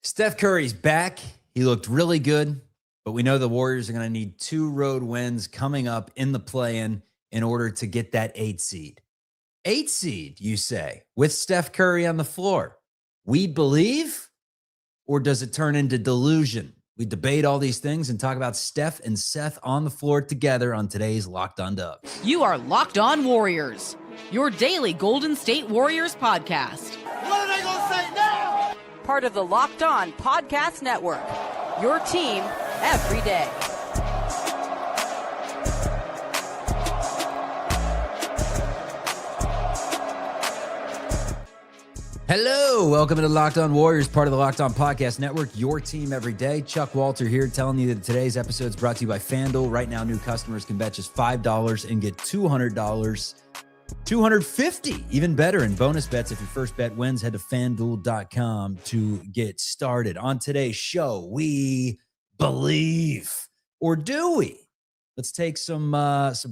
Steph Curry's back. He looked really good, but we know the Warriors are going to need 2 road wins coming up in the play-in order to get that 8 seed. 8 seed, you say, with Steph Curry on the floor. We believe, or does it turn into delusion? We debate all these things and talk about Steph and Seth on the floor together on today's Locked On Dubs. You are Locked On Warriors, your daily Golden State Warriors podcast. What are they going to say now? Part of the Locked On Podcast Network, your team every day. Hello, welcome to Locked On Warriors, part of the Locked On Podcast Network, your team every day. Chuck Walter here telling you that today's episode is brought to you by FanDuel. Right now, new customers can bet just $5 and get $200, $250, even better in bonus bets. If your first bet wins, head to FanDuel.com to get started. On today's show, we believe, or do we? Let's take some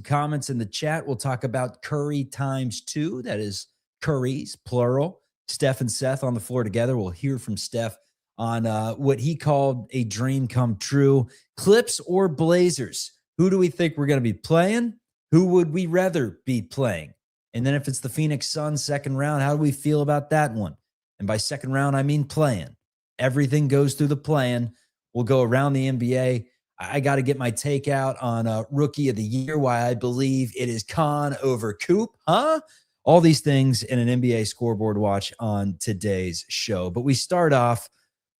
comments in the chat. We'll talk about Curry times 2. That is Curry's, plural. Steph and Seth on the floor together. We'll hear from Steph on what he called a dream come true. Clips or Blazers? Who do we think we're going to be playing? Who would we rather be playing? And then if it's the Phoenix Suns second round, how do we feel about that one? And by second round, I mean playing. Everything goes through the plan. We'll go around the NBA. I got to get my take out on Rookie of the Year, why I believe it is Khan over Coop, huh? All these things in an NBA scoreboard watch on today's show. But we start off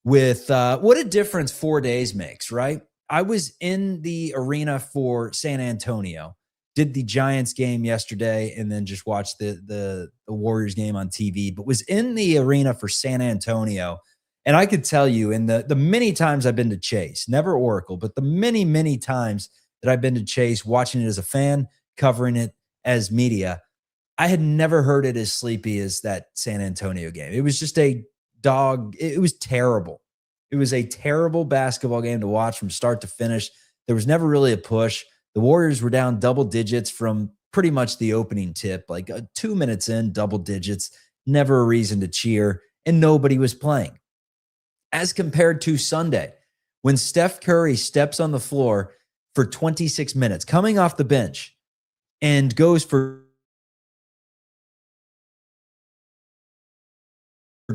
with what a difference 4 days makes, right? I was in the arena for San Antonio, did the Giants game yesterday, and then just watched the Warriors game on TV, but was in the arena for San Antonio. And I could tell you in the many times I've been to Chase, never Oracle, but the many, many times that I've been to Chase, watching it as a fan, covering it as media, I had never heard it as sleepy as that San Antonio game. It was just it was terrible. It was a terrible basketball game to watch from start to finish. There was never really a push. The Warriors were down double digits from pretty much the opening tip, like 2 minutes in, double digits, never a reason to cheer, and nobody was playing. As compared to Sunday, when Steph Curry steps on the floor for 26 minutes, coming off the bench, and goes for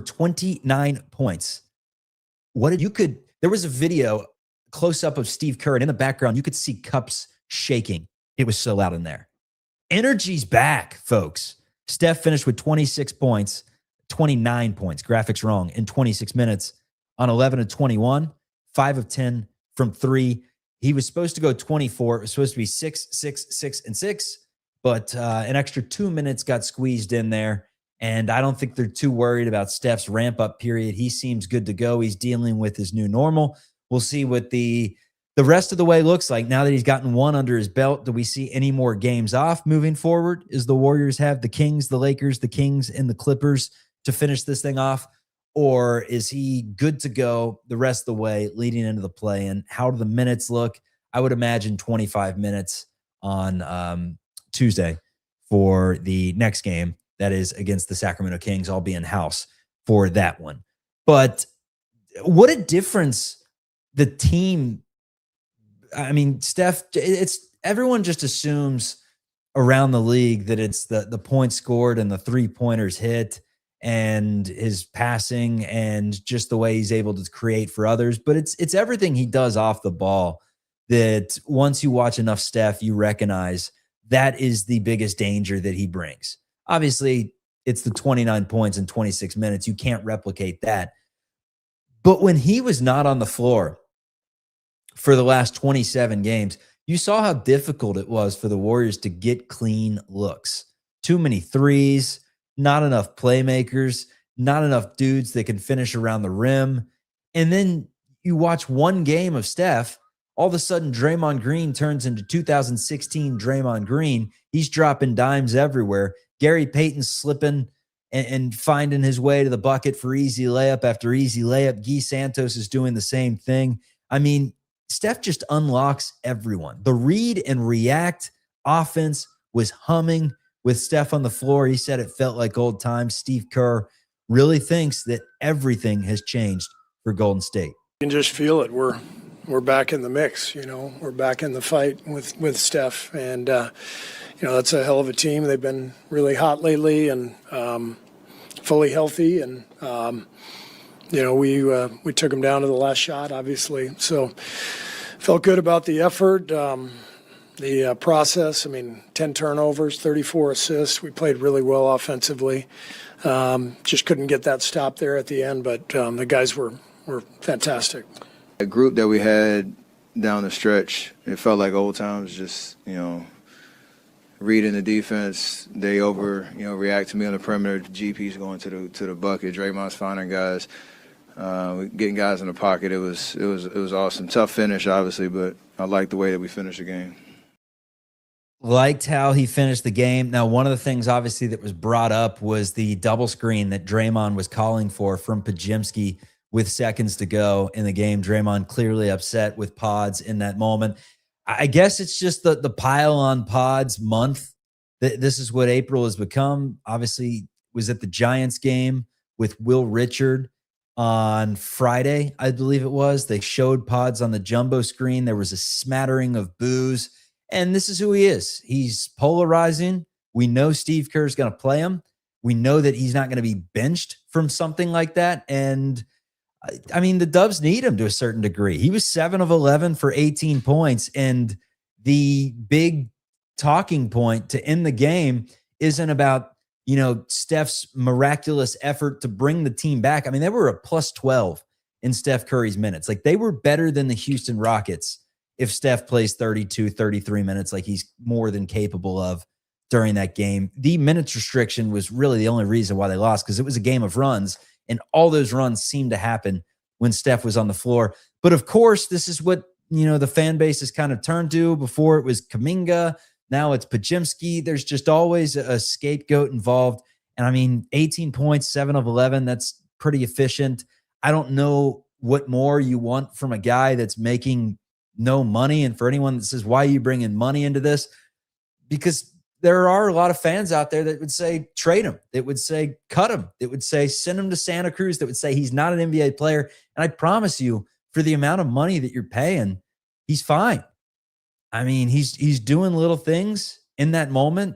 29 points. There was a video close up of Steve Kerr, and in the background, you could see cups shaking. It was so loud in there. Energy's back, folks. Steph finished with 29 points, graphics wrong, in 26 minutes on 11 of 21, 5 of 10 from 3. He was supposed to go 24. It was supposed to be 6, 6, 6, and 6, but an extra 2 minutes got squeezed in there. And I don't think they're too worried about Steph's ramp-up period. He seems good to go. He's dealing with his new normal. We'll see what the rest of the way looks like now that he's gotten one under his belt. Do we see any more games off moving forward? As the Warriors have the Kings, the Lakers, the Kings, and the Clippers to finish this thing off? Or is he good to go the rest of the way leading into the play-in? How do the minutes look? I would imagine 25 minutes on Tuesday for the next game. That is against the Sacramento Kings. I'll be in house for that one. But what a difference the team. I mean, Steph, everyone just assumes around the league that it's the points scored and the 3-pointers hit and his passing and just the way he's able to create for others. But it's everything he does off the ball that once you watch enough Steph, you recognize that is the biggest danger that he brings. Obviously, it's the 29 points in 26 minutes. You can't replicate that. But when he was not on the floor for the last 27 games, you saw how difficult it was for the Warriors to get clean looks. Too many threes, not enough playmakers, not enough dudes that can finish around the rim. And then you watch one game of Steph, all of a sudden Draymond Green turns into 2016 Draymond Green. He's dropping dimes everywhere. Gary Payton's slipping and finding his way to the bucket for easy layup after easy layup. Guy Santos is doing the same thing. I mean, Steph just unlocks everyone. The read and react offense was humming with Steph on the floor. He said it felt like old times. Steve Kerr really thinks that everything has changed for Golden State. You can just feel it. We're back in the mix, We're back in the fight with Steph. And, that's a hell of a team. They've been really hot lately and fully healthy. And, we took them down to the last shot, obviously. So felt good about the effort, the process. 10 turnovers, 34 assists. We played really well offensively. Just couldn't get that stop there at the end, but the guys were fantastic. The group that we had down the stretch, it felt like old times, just, reading the defense. They react to me on the perimeter. GP's going to the bucket. Draymond's finding guys, getting guys in the pocket. It was awesome. Tough finish, obviously, but I liked the way that we finished the game. Liked how he finished the game. Now, one of the things, obviously, that was brought up was the double screen that Draymond was calling for from Pajimsky with seconds to go in the game. Draymond clearly upset with Pods in that moment. I guess it's just the pile on Pods month. This is what April has become. Obviously, was at the Giants game with Will Richard on Friday, I believe it was. They showed Pods on the jumbo screen. There was a smattering of boos. And this is who he is. He's polarizing. We know Steve Kerr's going to play him. We know that he's not going to be benched from something like that. And the Dubs need him to a certain degree. He was 7 of 11 for 18 points. And the big talking point to end the game isn't about, Steph's miraculous effort to bring the team back. They were a plus 12 in Steph Curry's minutes. Like, they were better than the Houston Rockets if Steph plays 32, 33 minutes like he's more than capable of during that game. The minutes restriction was really the only reason why they lost, because it was a game of runs, and all those runs seemed to happen when Steph was on the floor. But of course, this is what, the fan base has kind of turned to. Before it was Kuminga, now it's Pajimsky. There's just always a scapegoat involved. And 18 points, 7 of 11, that's pretty efficient. I don't know what more you want from a guy that's making no money. And for anyone that says, why are you bringing money into this? Because there are a lot of fans out there that would say, trade him. That would say, cut him. That would say, send him to Santa Cruz. That would say, he's not an NBA player. And I promise you, for the amount of money that you're paying, he's fine. He's doing little things in that moment.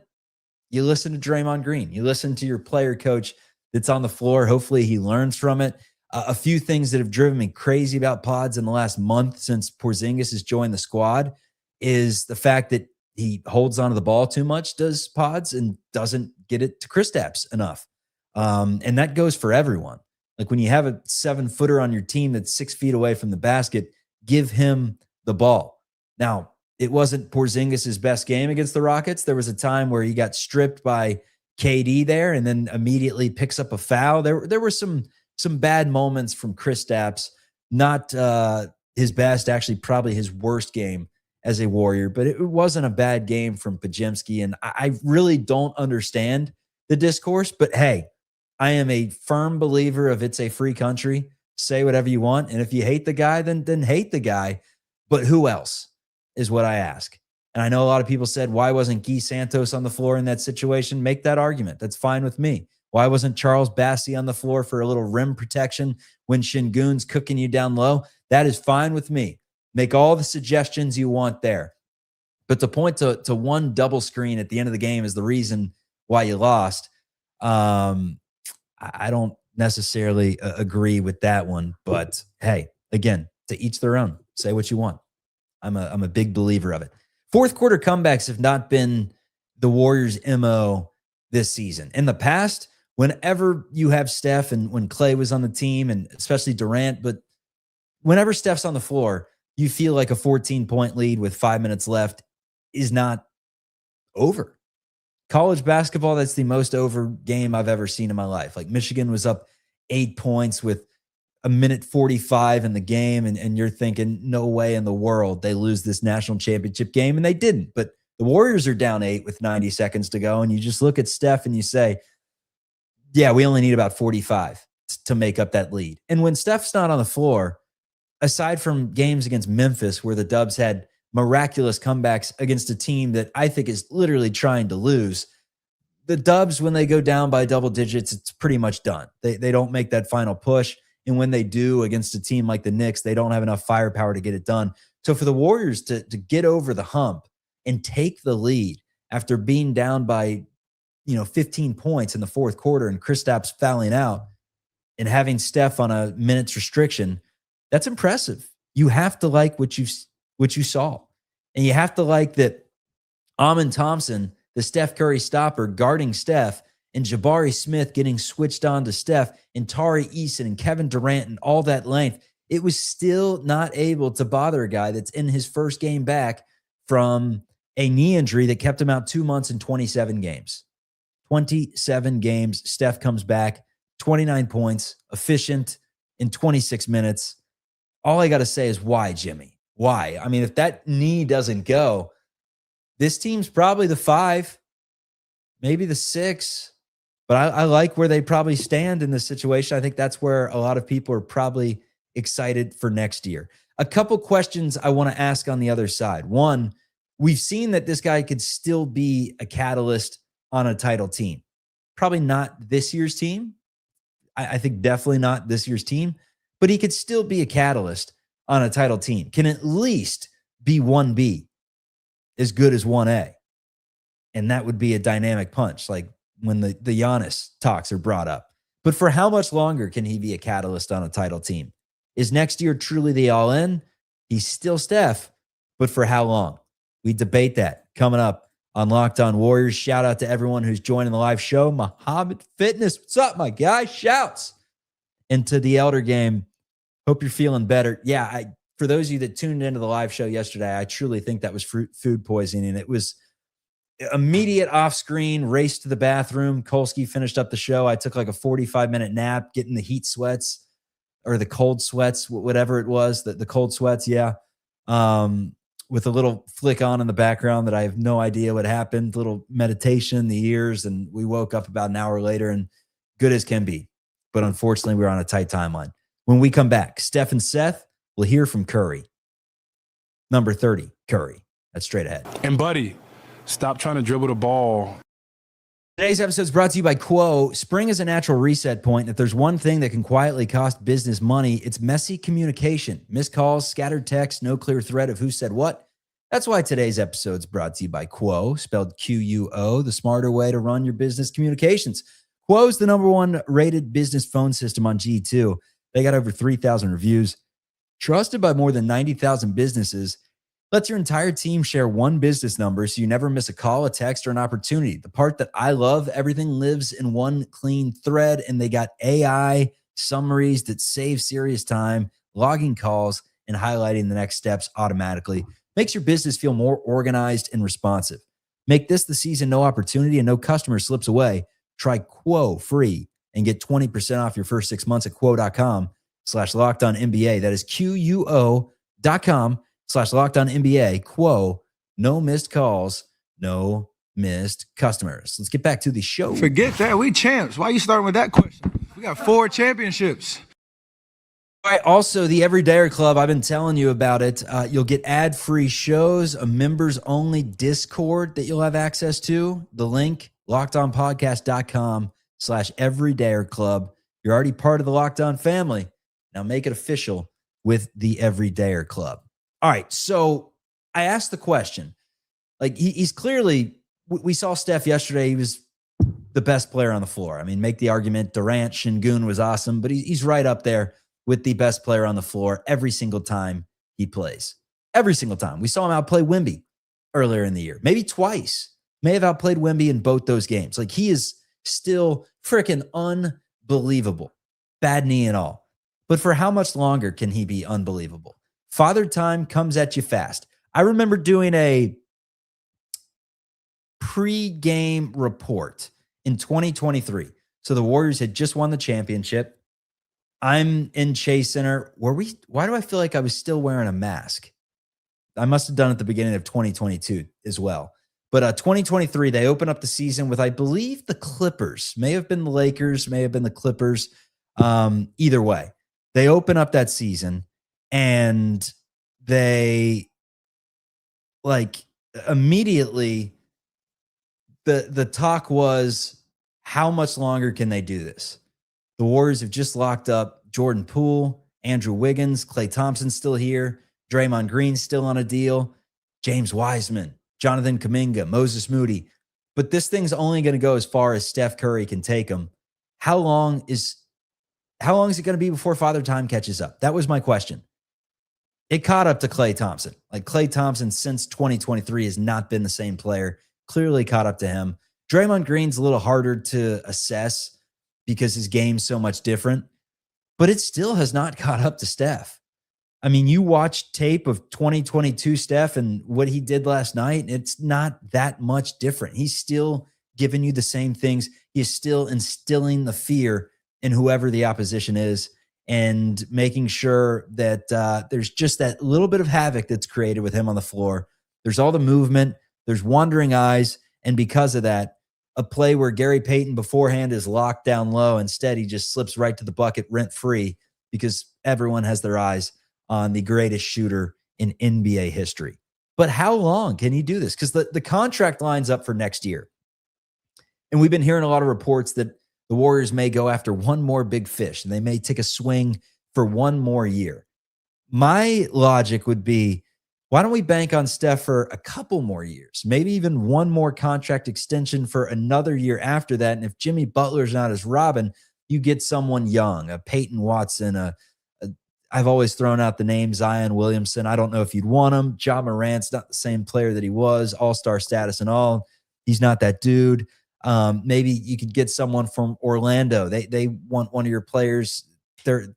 You listen to Draymond Green. You listen to your player coach that's on the floor. Hopefully he learns from it. A few things that have driven me crazy about Pods in the last month since Porzingis has joined the squad is the fact that he holds onto the ball too much, does Pods, and doesn't get it to Kristaps enough. And that goes for everyone. Like, when you have a 7-footer on your team that's 6 feet away from the basket, give him the ball. Now, it wasn't Porzingis' best game against the Rockets. There was a time where he got stripped by KD there and then immediately picks up a foul. There were some bad moments from Kristaps, not his best, actually probably his worst game as a Warrior, but it wasn't a bad game from Pajimsky. And I really don't understand the discourse, but hey, I am a firm believer of it's a free country. Say whatever you want. And if you hate the guy, then hate the guy. But who else is what I ask. And I know a lot of people said, why wasn't Guy Santos on the floor in that situation? Make that argument. That's fine with me. Why wasn't Charles Bassey on the floor for a little rim protection when Şengün's cooking you down low? That is fine with me. Make all the suggestions you want there. But to point to one double screen at the end of the game is the reason why you lost. I don't necessarily agree with that one. But hey, again, to each their own. Say what you want. I'm a big believer of it. Fourth quarter comebacks have not been the Warriors' MO this season. In the past, whenever you have Steph, and when Clay was on the team, and especially Durant, but whenever Steph's on the floor, you feel like a 14-point lead with 5 minutes left is not over. College basketball, that's the most over game I've ever seen in my life. Like, Michigan was up 8 points with a minute 45 in the game, and you're thinking, no way in the world they lose this national championship game, and they didn't. But the Warriors are down 8 with 90 seconds to go, and you just look at Steph and you say, yeah, we only need about 45 to make up that lead. And when Steph's not on the floor, aside from games against Memphis where the Dubs had miraculous comebacks against a team that I think is literally trying to lose, the Dubs, when they go down by double digits, it's pretty much done. They don't make that final push. And when they do against a team like the Knicks, they don't have enough firepower to get it done. So for the Warriors to get over the hump and take the lead after being down by, 15 points in the fourth quarter and Kristaps fouling out and having Steph on a minutes restriction, that's impressive. You have to like what you saw. And you have to like that Amin Thompson, the Steph Curry stopper, guarding Steph, and Jabari Smith getting switched on to Steph, and Tari Eason and Kevin Durant and all that length. It was still not able to bother a guy that's in his first game back from a knee injury that kept him out 2 months and 27 games. 27 games. Steph comes back, 29 points, efficient in 26 minutes. All I got to say is why, Jimmy? Why? I mean, if that knee doesn't go, this team's probably the 5, maybe the 6. But I like where they probably stand in this situation. I think that's where a lot of people are probably excited for next year. A couple questions I want to ask on the other side. One, we've seen that this guy could still be a catalyst on a title team. Probably not this year's team. I think definitely not this year's team, but he could still be a catalyst on a title team. Can at least be 1B as good as 1A. And that would be a dynamic punch, like when the Giannis talks are brought up. But for how much longer can he be a catalyst on a title team? Is next year truly the all-in? He's still Steph, but for how long? We debate that coming up on Locked On Warriors. Shout out to everyone who's joining the live show. Muhammad Fitness, what's up, my guy? Shouts. And to the Elder Game, hope you're feeling better. Yeah, for those of you that tuned into the live show yesterday, I truly think that was food poisoning. It was immediate off-screen race to the bathroom. Kolsky finished up the show. I took like a 45-minute nap, getting the heat sweats or the cold sweats, whatever it was, the cold sweats, yeah. With a little flick on in the background that I have no idea what happened, little meditation in the ears, and we woke up about an hour later and good as can be. But unfortunately, we're on a tight timeline. When we come back, Steph and Seth will hear from Curry. Number 30, Curry. That's straight ahead. And buddy, stop trying to dribble the ball. Today's episode is brought to you by Quo. Spring is a natural reset point. If there's one thing that can quietly cost business money, it's messy communication. Missed calls, scattered texts, no clear thread of who said what. That's why today's episode is brought to you by Quo, spelled Quo, the smarter way to run your business communications. Quo is the #1 rated business phone system on G2. They got over 3,000 reviews, trusted by more than 90,000 businesses. Lets your entire team share one business number so you never miss a call, a text, or an opportunity. The part that I love, everything lives in one clean thread, and they got AI summaries that save serious time, logging calls, and highlighting the next steps automatically. Makes your business feel more organized and responsive. Make this the season no opportunity and no customer slips away. Try Quo free and get 20% off your first 6 months at quo.com/lockedonnba. That is QUO.com/lockedonnba. Quo, no missed calls, no missed customers. Let's get back to the show. Forget that. We champs. Why are you starting with that question? We got 4 championships. All right, also, the Everydayer Club, I've been telling you about it. You'll get ad-free shows, a members-only Discord that you'll have access to. The link, lockedonpodcast.com/Everydayer Club. You're already part of the Locked On family. Now make it official with the Everydayer Club. All right, so I asked the question. Like, he's clearly, we saw Steph yesterday. He was the best player on the floor. I mean, make the argument, Durant, Şengün was awesome, but he's right up there with the best player on the floor every single time he plays. Every single time. We saw him outplay Wemby earlier in the year. Maybe twice. May have outplayed Wemby in both those games. Like, he is still freaking unbelievable. Bad knee and all. But for how much longer can he be unbelievable? Father Time comes at you fast. I remember doing a pre-game report in 2023. So the Warriors had just won the championship. I'm in Chase Center. Why do I feel like I was still wearing a mask? I must have done it at the beginning of 2022 as well. But 2023, they open up the season with, I believe, the Clippers. May have been the Lakers, may have been the Clippers. Either way, they open up that season and they immediately the talk was, how much longer can they do this? The Warriors have just locked up Jordan Poole, Andrew Wiggins, Klay Thompson's still here, Draymond Green's still on a deal, James Wiseman, Jonathan Kuminga, Moses Moody. But this thing's only going to go as far as Steph Curry can take him. How long is it going to be before Father Time catches up? That was my question. It caught up to Klay Thompson. Like, Klay Thompson since 2023 has not been the same player. Clearly caught up to him. Draymond Green's a little harder to assess because his game's so much different, but it still has not caught up to Steph. I mean, you watch tape of 2022 Steph and what he did last night, and it's not that much different. He's still giving you the same things. He's still instilling the fear in whoever the opposition is and making sure that there's just that little bit of havoc that's created with him on the floor. There's all the movement. There's wandering eyes. And because of that, a play where Gary Payton beforehand is locked down low, instead he just slips right to the bucket rent-free because everyone has their eyes on the greatest shooter in NBA history. But how long can he do this? Because the contract lines up for next year. And we've been hearing a lot of reports that the Warriors may go after one more big fish and they may take a swing for one more year. My logic would be, why don't we bank on Steph for a couple more years, maybe even one more contract extension for another year after that? And if Jimmy Butler's not as Robin, you get someone young, a Peyton Watson, I've always thrown out the name Zion Williamson. I don't know if you'd want him. Ja Morant's not the same player that he was, all-star status and all. He's not that dude. Maybe you could get someone from Orlando. They want one of your players. They're,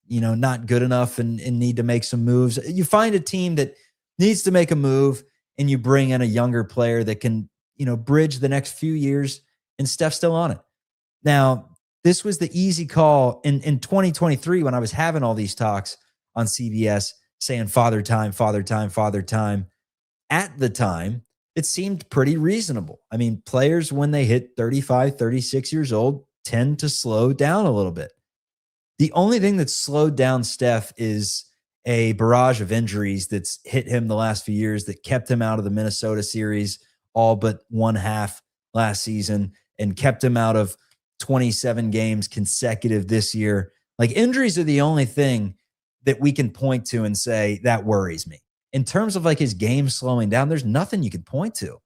not good enough and need to make some moves. You find a team that needs to make a move and you bring in a younger player that can, bridge the next few years, and Steph's still on it. Now, this was the easy call in 2023 when I was having all these talks on CBS saying father time, father time, father time. At the time, it seemed pretty reasonable. I mean, players, when they hit 35, 36 years old, tend to slow down a little bit. The only thing that's slowed down Steph is a barrage of injuries that's hit him the last few years that kept him out of the Minnesota series all but one half last season and kept him out of 27 games consecutive this year. Like, injuries are the only thing that we can point to and say that worries me. In terms of like his game slowing down, there's nothing you can point to.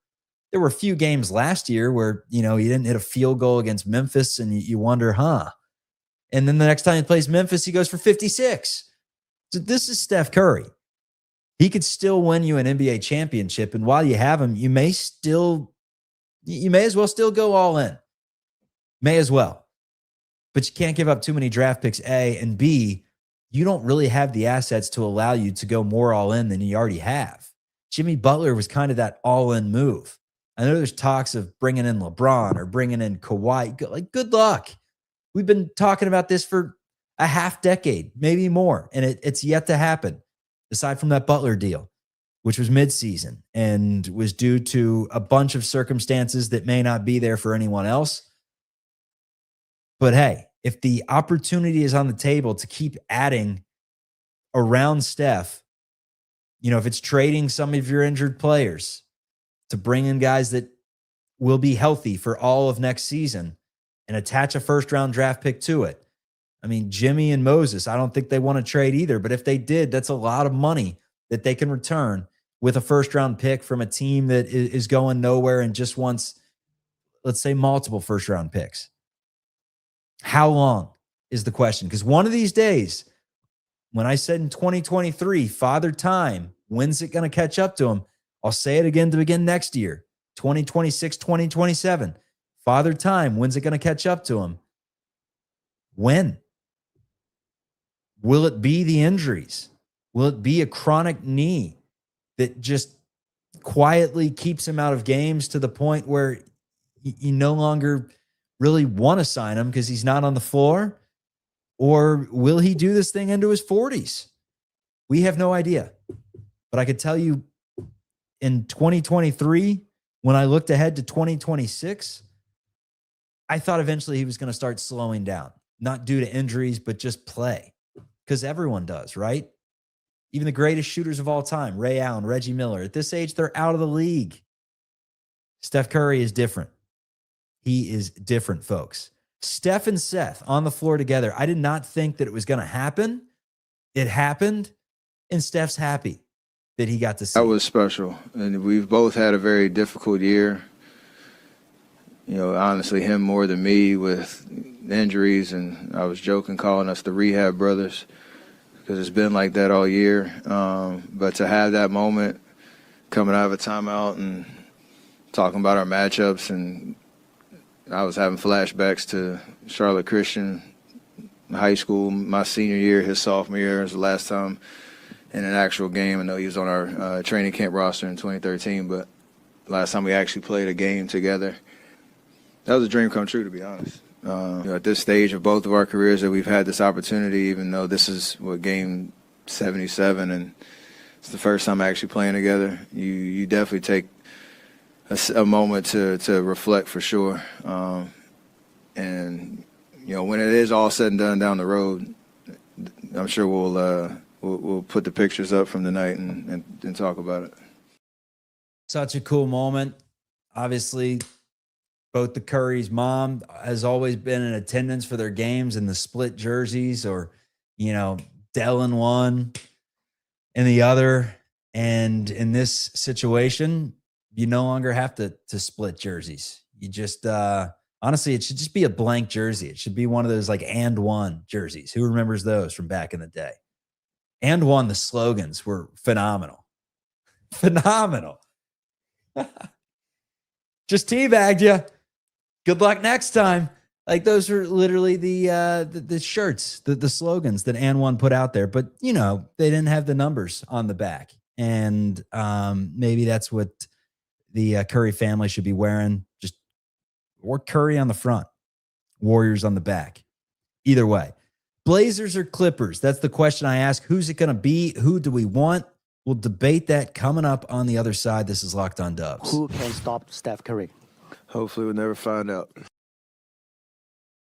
There were a few games last year where, he didn't hit a field goal against Memphis and you wonder, And then the next time he plays Memphis, he goes for 56. So this is Steph Curry. He could still win you an NBA championship. And while you have him, you may as well still go all in. May as well. But you can't give up too many draft picks, A, and B, you don't really have the assets to allow you to go more all in than you already have. Jimmy Butler was kind of that all-in move. I know there's talks of bringing in LeBron or bringing in Kawhi. Like, good luck. We've been talking about this for a half decade, maybe more, and it's yet to happen, aside from that Butler deal, which was midseason and was due to a bunch of circumstances that may not be there for anyone else. But hey, if the opportunity is on the table to keep adding around Steph, if it's trading some of your injured players to bring in guys that will be healthy for all of next season and attach a first-round draft pick to it. I mean, Jimmy and Moses, I don't think they want to trade either, but if they did, that's a lot of money that they can return with a first-round pick from a team that is going nowhere and just wants, let's say, multiple first-round picks. How long is the question? Because one of these days, when I said in 2023, Father Time, when's it going to catch up to him? I'll say it again to begin next year, 2026, 2027. Father Time, when's it going to catch up to him? When? Will it be the injuries? Will it be a chronic knee that just quietly keeps him out of games to the point where you no longer really want to sign him because he's not on the floor? Or will he do this thing into his 40s? We have no idea. But I could tell you in 2023, when I looked ahead to 2026, I thought eventually he was going to start slowing down, not due to injuries, but just play, because everyone does, right? Even the greatest shooters of all time, Ray Allen, Reggie Miller, at this age, they're out of the league. Steph Curry is different. He is different, folks. Steph and Seth on the floor together. I did not think that it was going to happen. It happened, and Steph's happy that he got to see. That was special. And we've both had a very difficult year. You know, honestly, him more than me with injuries, and I was joking calling us the rehab brothers because it's been like that all year. But to have that moment coming out of a timeout and talking about our matchups, and I was having flashbacks to Charlotte Christian high school, my senior year, his sophomore year was the last time in an actual game. I know he was on our training camp roster in 2013, but last time we actually played a game together. That was a dream come true, to be honest. You know, at this stage of both of our careers that we've had this opportunity, even though this is game 77 and it's the first time actually playing together, you definitely take a moment to reflect for sure. And, you know, when it is all said and done down the road, I'm sure we'll put the pictures up from the night and talk about it. Such a cool moment. Obviously, both the Curry's mom has always been in attendance for their games in the split jerseys, or, you know, Dell in one and the other. And in this situation, you no longer have to split jerseys. You just, honestly, it should just be a blank jersey. It should be one of those like and one jerseys. Who remembers those from back in the day? And one, the slogans were phenomenal. Phenomenal. Just teabagged you. Good luck next time. Like, those are literally the shirts, the slogans that And One put out there. But, you know, they didn't have the numbers on the back. And maybe that's what the Curry family should be wearing. Just, or Curry on the front, Warriors on the back. Either way. Blazers or Clippers? That's the question I ask. Who's it going to be? Who do we want? We'll debate that coming up on the other side. This is Locked On Dubs. Who can stop Steph Curry? Hopefully we'll never find out.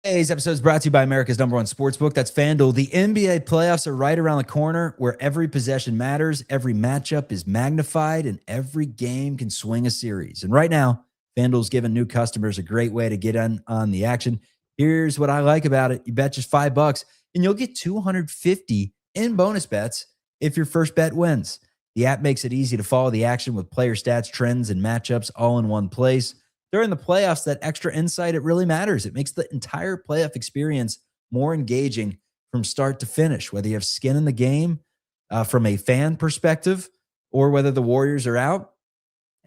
Today's episode is brought to you by America's #1 sportsbook. That's FanDuel. The NBA playoffs are right around the corner, where every possession matters, every matchup is magnified, and every game can swing a series. And right now, FanDuel's giving new customers a great way to get in on the action. Here's what I like about it. You bet just $5, and you'll get $250 in bonus bets if your first bet wins. The app makes it easy to follow the action with player stats, trends, and matchups all in one place. During the playoffs, that extra insight, it really matters. It makes the entire playoff experience more engaging from start to finish, whether you have skin in the game from a fan perspective or whether the Warriors are out.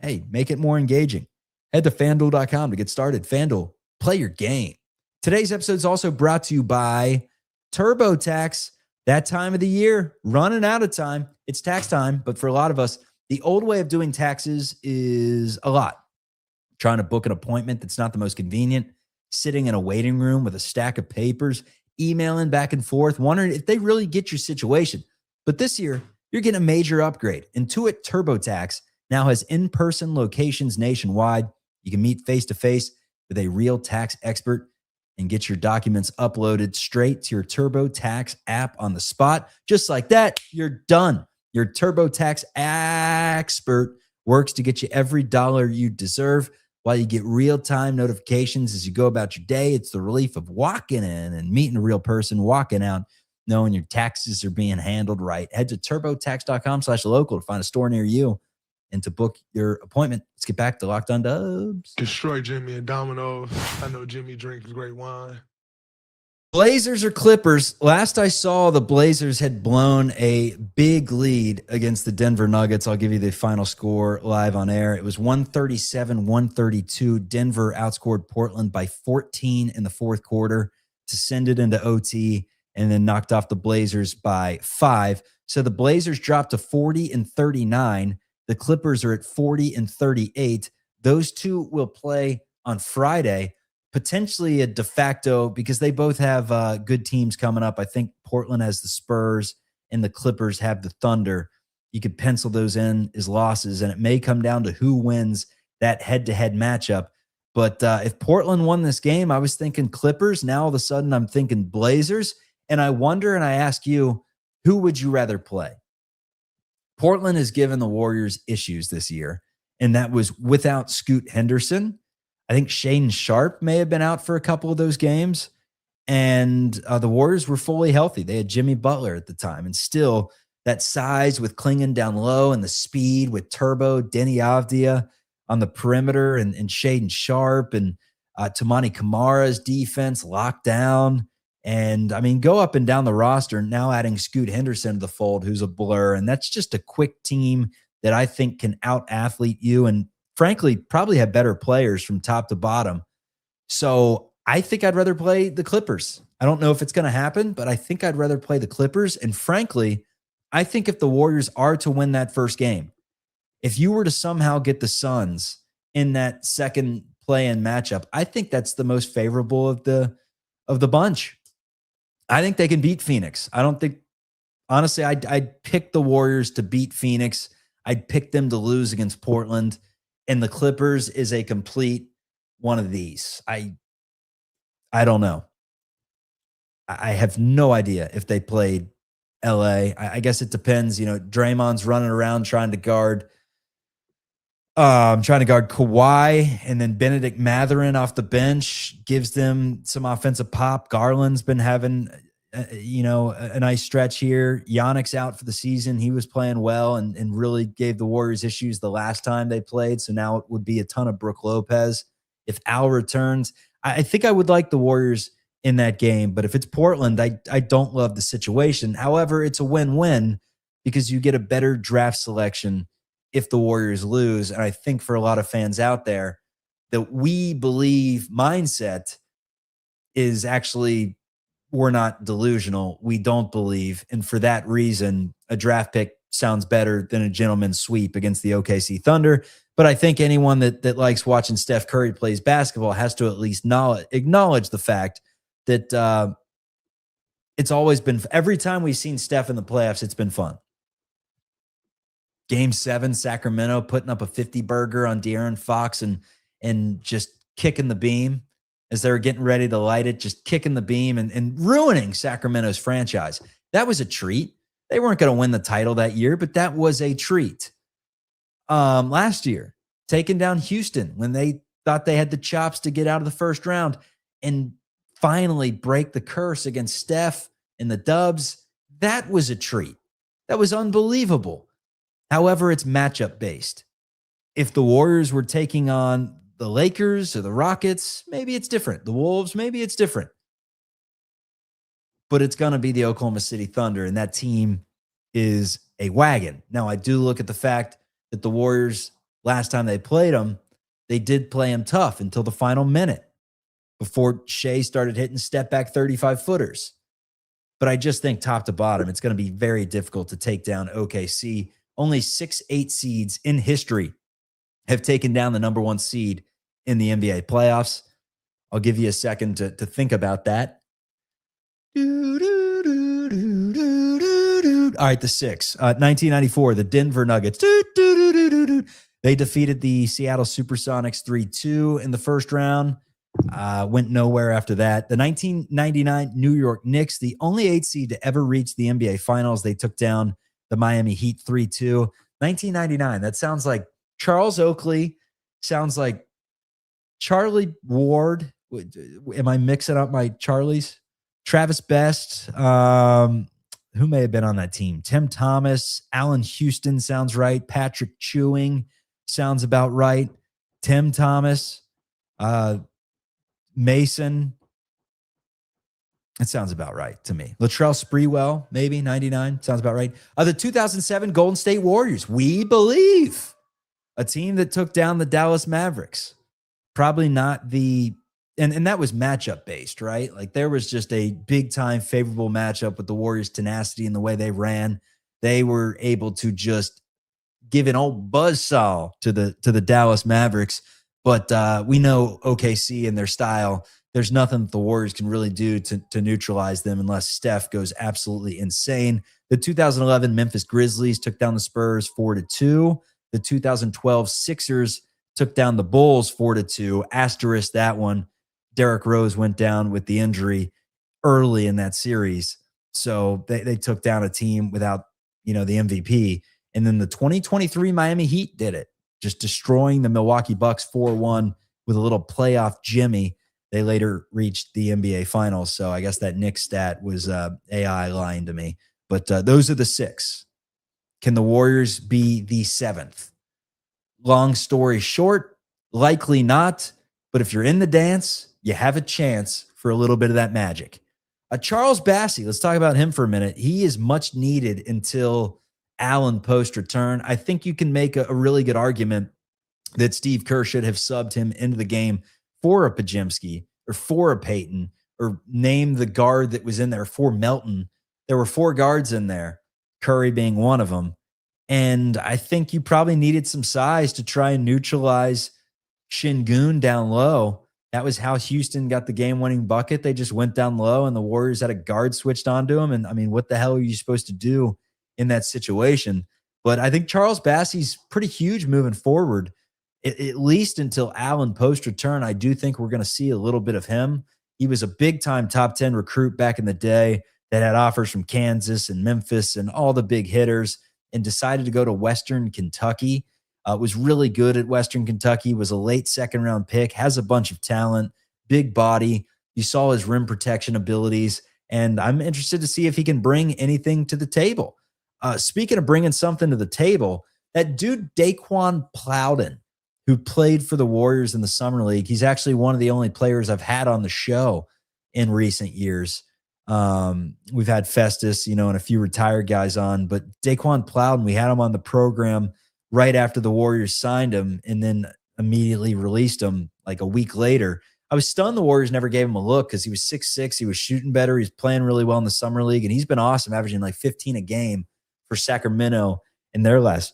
Hey, make it more engaging. Head to FanDuel.com to get started. FanDuel, play your game. Today's episode is also brought to you by TurboTax. That time of the year, running out of time. It's tax time, but for a lot of us, the old way of doing taxes is a lot. Trying to book an appointment that's not the most convenient, sitting in a waiting room with a stack of papers, emailing back and forth, wondering if they really get your situation. But this year, you're getting a major upgrade. Intuit TurboTax now has in-person locations nationwide. You can meet face-to-face with a real tax expert and get your documents uploaded straight to your TurboTax app on the spot. Just like that, you're done. Your TurboTax expert works to get you every dollar you deserve, while you get real-time notifications as you go about your day. It's the relief of walking in and meeting a real person, walking out, knowing your taxes are being handled right. Head to turbotax.com/local to find a store near you and to book your appointment. Let's get back to Locked On Dubs. Destroy Jimmy and Domino's. I know Jimmy drinks great wine. Blazers or Clippers? Last I saw, the Blazers had blown a big lead against the Denver Nuggets. I'll give you the final score live on air. It was 137-132. Denver outscored Portland by 14 in the fourth quarter to send it into OT, and then knocked off the Blazers by 5. So the Blazers dropped to 40-39. The Clippers are at 40-38. Those two will play on Friday. Potentially a de facto, because they both have good teams coming up. I think Portland has the Spurs and the Clippers have the Thunder. You could pencil those in as losses, and it may come down to who wins that head-to-head matchup. But if Portland won this game, I was thinking Clippers. Now all of a sudden I'm thinking Blazers. And I wonder, and I ask you, who would you rather play? Portland has given the Warriors issues this year, and that was without Scoot Henderson. I think Shaedon Sharpe may have been out for a couple of those games. And the Warriors were fully healthy. They had Jimmy Butler at the time. And still, that size with Klingon down low and the speed with Turbo, Denny Avdia on the perimeter and Shaedon Sharpe and Tamani Kamara's defense locked down. And, I mean, go up and down the roster, now adding Scoot Henderson to the fold, who's a blur. And that's just a quick team that I think can out-athlete you and, frankly, probably have better players from top to bottom. So I think I'd rather play the Clippers. I don't know if it's going to happen, but I think I'd rather play the Clippers. And frankly, I think if the Warriors are to win that first game, if you were to somehow get the Suns in that second play-in matchup, I think that's the most favorable of the bunch. I think they can beat Phoenix. I don't think, honestly, I'd pick the Warriors to beat Phoenix. I'd pick them to lose against Portland. And the Clippers is a complete one of these. I don't know. I have no idea if they played LA. I guess it depends. You know, Draymond's running around trying to guard Kawhi, and then Benedict Mathurin off the bench gives them some offensive pop. Garland's been having, a nice stretch here. Giannis out for the season. He was playing well and really gave the Warriors issues the last time they played. So now it would be a ton of Brook Lopez. If Al returns, I think I would like the Warriors in that game. But if it's Portland, I don't love the situation. However, it's a win-win because you get a better draft selection if the Warriors lose. And I think for a lot of fans out there, that we believe mindset is actually, we're not delusional. We don't believe. And for that reason, a draft pick sounds better than a gentleman's sweep against the OKC Thunder. But I think anyone that likes watching Steph Curry plays basketball has to at least acknowledge the fact that it's always been, every time we've seen Steph in the playoffs, it's been fun. Game 7, Sacramento putting up a 50-burger on De'Aaron Fox and just kicking the beam as they were getting ready to light it, just kicking the beam and ruining Sacramento's franchise. That was a treat. They weren't going to win the title that year, but that was a treat. Last year, taking down Houston when they thought they had the chops to get out of the first round and finally break the curse against Steph and the Dubs. That was a treat. That was unbelievable. However, it's matchup based. If the Warriors were taking on the Lakers or the Rockets, maybe it's different. The Wolves, maybe it's different. But it's going to be the Oklahoma City Thunder, and that team is a wagon. Now, I do look at the fact that the Warriors, last time they played them, they did play them tough until the final minute before Shea started hitting step-back 35-footers. But I just think top to bottom, it's going to be very difficult to take down OKC. Only 6-8 seeds in history have taken down the number 1 seed in the NBA playoffs. I'll give you a second to think about that. All right, the 6. 1994, the Denver Nuggets. They defeated the Seattle Supersonics 3-2 in the first round. Went nowhere after that. The 1999 New York Knicks, the only 8 seed to ever reach the NBA Finals. They took down the Miami Heat 3-2. 1999, that sounds like Charles Oakley, sounds like Charlie Ward. Am I mixing up my Charlies? Travis Best, who may have been on that team? Tim Thomas, Allen Houston sounds right. Patrick Chewing sounds about right. Tim Thomas, Mason. It sounds about right to me. Latrell Sprewell, maybe 99. Sounds about right. The 2007 Golden State Warriors. We believe. A team that took down the Dallas Mavericks. Probably not the, and that was matchup based, right? Like there was just a big time favorable matchup with the Warriors' tenacity and the way they ran. They were able to just give an old buzzsaw to the Dallas Mavericks. But we know OKC and their style. There's nothing that the Warriors can really do to neutralize them unless Steph goes absolutely insane. The 2011 Memphis Grizzlies took down the Spurs 4-2. The 2012 Sixers took down the Bulls 4-2. Asterisk that one. Derrick Rose went down with the injury early in that series. So they took down a team without, the MVP. And then the 2023 Miami Heat did it, just destroying the Milwaukee Bucks 4-1 with a little playoff Jimmy, they later reached the NBA Finals. So I guess that Knicks stat was AI lying to me. But those are the 6. Can the Warriors be the 7th? Long story short, likely not. But if you're in the dance, you have a chance for a little bit of that magic. Charles Bassey, let's talk about him for a minute. He is much needed until Allen Post return. I think you can make a really good argument that Steve Kerr should have subbed him into the game for a Pajimsky or for a Payton, or name the guard that was in there for Melton. There were 4 guards in there, Curry being one of them. And I think you probably needed some size to try and neutralize Şengün down low. That was how Houston got the game-winning bucket. They just went down low, and the Warriors had a guard switched onto him. And, I mean, what the hell are you supposed to do in that situation? But I think Charles Bassey's pretty huge moving forward, at least until Allen Post return. I do think we're going to see a little bit of him. He was a big-time top 10 recruit back in the day that had offers from Kansas and Memphis and all the big hitters, and decided to go to Western Kentucky. Was really good at Western Kentucky, was a late 2nd-round pick, has a bunch of talent, big body. You saw his rim protection abilities, and I'm interested to see if he can bring anything to the table. Speaking of bringing something to the table, that dude Daquan Plowden, who played for the Warriors in the Summer League, he's actually one of the only players I've had on the show in recent years. We've had Festus, and a few retired guys on, but Daquan Plowden, we had him on the program right after the Warriors signed him and then immediately released him like a week later. I was stunned the Warriors never gave him a look because he was 6'6". He was shooting better. He's playing really well in the Summer League, and he's been awesome, averaging like 15 a game for Sacramento in their last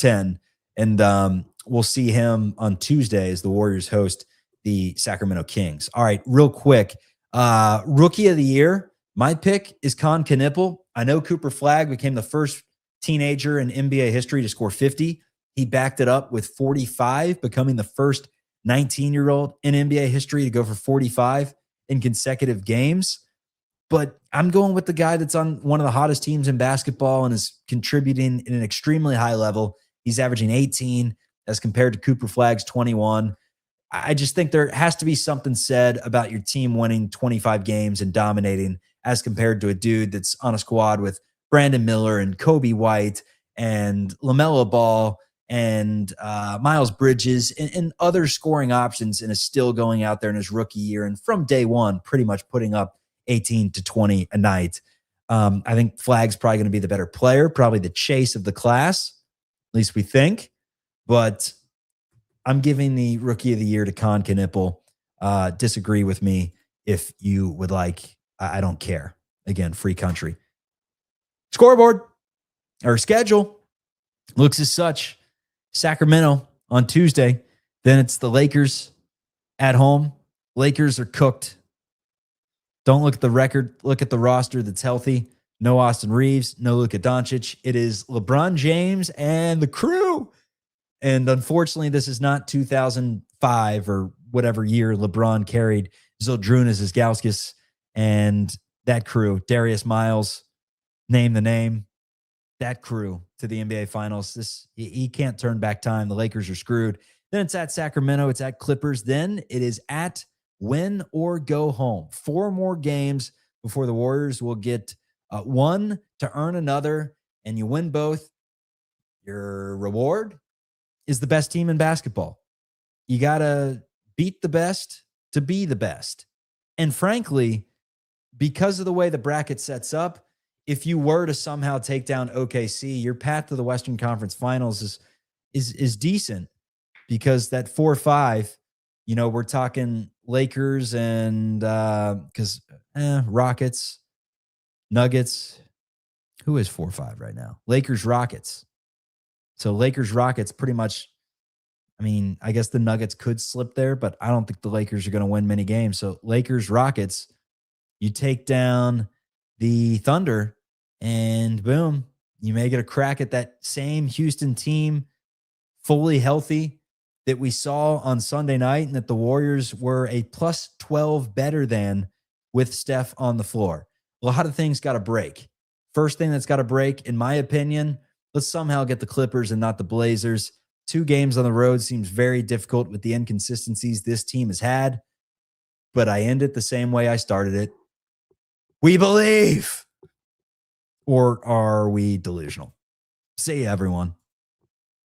10. And we'll see him on Tuesday as the Warriors host the Sacramento Kings. All right, real quick. Rookie of the year, my pick is Con Knipple. I know Cooper Flagg became the first teenager in NBA history to score 50. He backed it up with 45, becoming the first 19-year-old in NBA history to go for 45 in consecutive games. But I'm going with the guy that's on one of the hottest teams in basketball and is contributing in an extremely high level. He's averaging 18 as compared to Cooper Flagg's 21. I just think there has to be something said about your team winning 25 games and dominating as compared to a dude that's on a squad with Brandon Miller and Kobe White and LaMelo Ball and Miles Bridges and other scoring options, and is still going out there in his rookie year and from day one pretty much putting up 18 to 20 a night. I think Flagg's probably going to be the better player, probably the chase of the class, at least we think. But I'm giving the rookie of the year to Con Knipple. Disagree with me if you would like. I don't care. Again, free country. Scoreboard or schedule looks as such. Sacramento on Tuesday. Then it's the Lakers at home. Lakers are cooked. Don't look at the record. Look at the roster that's healthy. No Austin Reeves. No Luka Doncic. It is LeBron James and the crew. And unfortunately, this is not 2005 or whatever year LeBron carried Zildrunas Ilgauskas and that crew. Darius Miles, name the name. That crew to the NBA Finals. He can't turn back time. The Lakers are screwed. Then it's at Sacramento. It's at Clippers. Then it is at win or go home. 4 more games before the Warriors will get one to earn another. And you win both. Your reward is the best team in basketball. You got to beat the best to be the best. And frankly, because of the way the bracket sets up, if you were to somehow take down OKC, your path to the Western Conference Finals is decent, because that 4-5, we're talking Lakers and Rockets, Nuggets. Who is 4-5 right now? Lakers, Rockets. So Lakers, Rockets pretty much, I guess the Nuggets could slip there, but I don't think the Lakers are going to win many games. So Lakers, Rockets, you take down the Thunder, and boom, you may get a crack at that same Houston team, fully healthy, that we saw on Sunday night, and that the Warriors were a plus 12 better than with Steph on the floor. A lot of things got to break. First thing that's got to break, in my opinion, let's somehow get the Clippers and not the Blazers 2 games on the road seems very difficult with the inconsistencies this team has had, but I end it the same way I started it. We believe. Or are we delusional? See you, everyone.